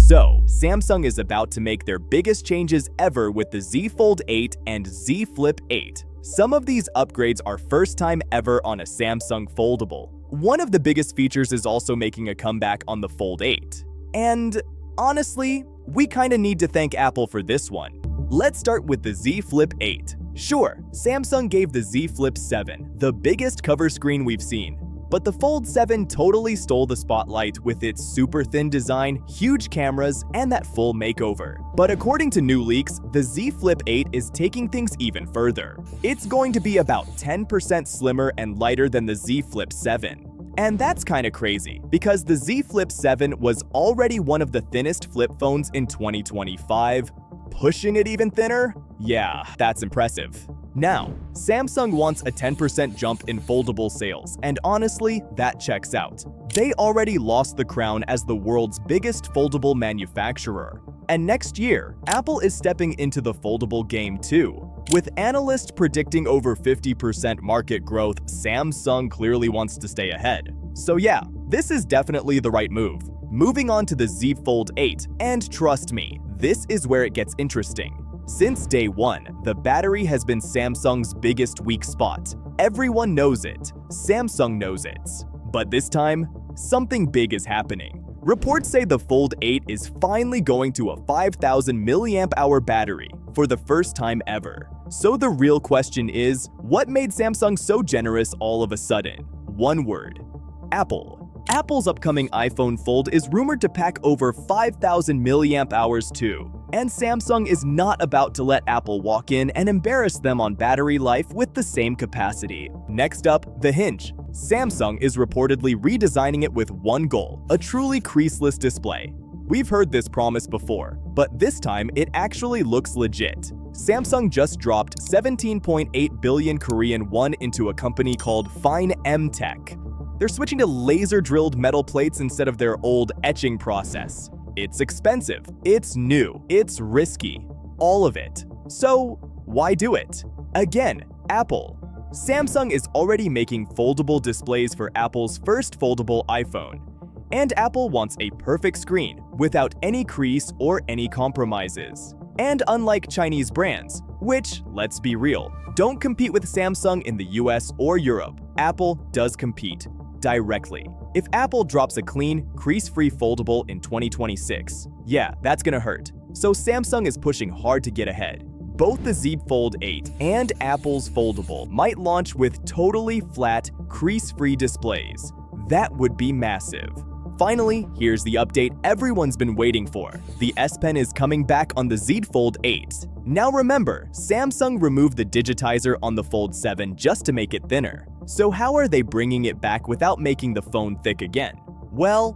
So, Samsung is about to make their biggest changes ever with the Z Fold 8 and Z Flip 8. Some of these upgrades are first time ever on a Samsung foldable. One of the biggest features is also making a comeback on the Fold 8. And honestly, we kinda need to thank Apple for this one. Let's start with the Z Flip 8. Sure, Samsung gave the Z Flip 7 the biggest cover screen we've seen, but the Fold 7 totally stole the spotlight with its super thin design, huge cameras, and that full makeover. But according to new leaks, the Z Flip 8 is taking things even further. It's going to be about 10% slimmer and lighter than the Z Flip 7. And that's kinda crazy, because the Z Flip 7 was already one of the thinnest flip phones in 2025. Pushing it even thinner? Yeah, that's impressive. Now, Samsung wants a 10% jump in foldable sales, and honestly, that checks out. They already lost the crown as the world's biggest foldable manufacturer. And next year, Apple is stepping into the foldable game too. With analysts predicting over 50% market growth, Samsung clearly wants to stay ahead. So yeah, this is definitely the right move. Moving on to the Z Fold 8, and trust me, this is where it gets interesting. Since day one, the battery has been Samsung's biggest weak spot. Everyone knows it. Samsung knows it. But this time, something big is happening. Reports say the Fold 8 is finally going to a 5,000 mAh battery for the first time ever. So the real question is, what made Samsung so generous all of a sudden? One word: Apple. Apple's upcoming iPhone Fold is rumored to pack over 5,000 mAh too. And Samsung is not about to let Apple walk in and embarrass them on battery life with the same capacity. Next up, the hinge. Samsung is reportedly redesigning it with one goal: a truly creaseless display. We've heard this promise before, but this time it actually looks legit. Samsung just dropped 17.8 billion Korean won into a company called Fine M-Tec. They're switching to laser-drilled metal plates instead of their old etching process. It's expensive, it's new, it's risky, all of it. So why do it? Again, Apple. Samsung is already making foldable displays for Apple's first foldable iPhone. And Apple wants a perfect screen without any crease or any compromises. And unlike Chinese brands, which, let's be real, don't compete with Samsung in the US or Europe, Apple does compete directly. If Apple drops a clean, crease-free foldable in 2026, yeah, that's gonna hurt. So Samsung is pushing hard to get ahead. Both the Z Fold 8 and Apple's foldable might launch with totally flat, crease-free displays. That would be massive. Finally, here's the update everyone's been waiting for. The S Pen is coming back on the Z Fold 8. Now remember, Samsung removed the digitizer on the Fold 7 just to make it thinner. So how are they bringing it back without making the phone thick again? Well,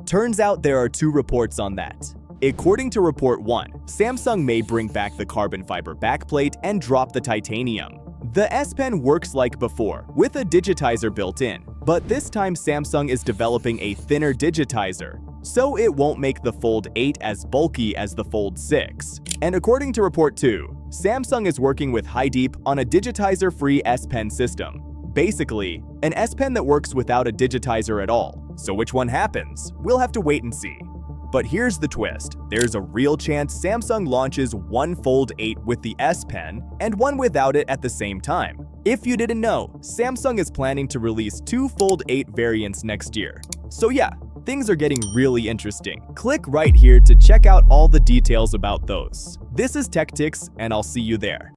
turns out there are two reports on that. According to report 1, Samsung may bring back the carbon fiber backplate and drop the titanium. The S Pen works like before, with a digitizer built in, but this time Samsung is developing a thinner digitizer, so it won't make the Fold 8 as bulky as the Fold 6. And according to report 2, Samsung is working with HiDeep on a digitizer-free S Pen system. Basically, an S Pen that works without a digitizer at all. So which one happens? We'll have to wait and see. But here's the twist. There's a real chance Samsung launches one Fold 8 with the S Pen and one without it at the same time. If you didn't know, Samsung is planning to release two Fold 8 variants next year. So yeah, things are getting really interesting. Click right here to check out all the details about those. This is Techtics, and I'll see you there.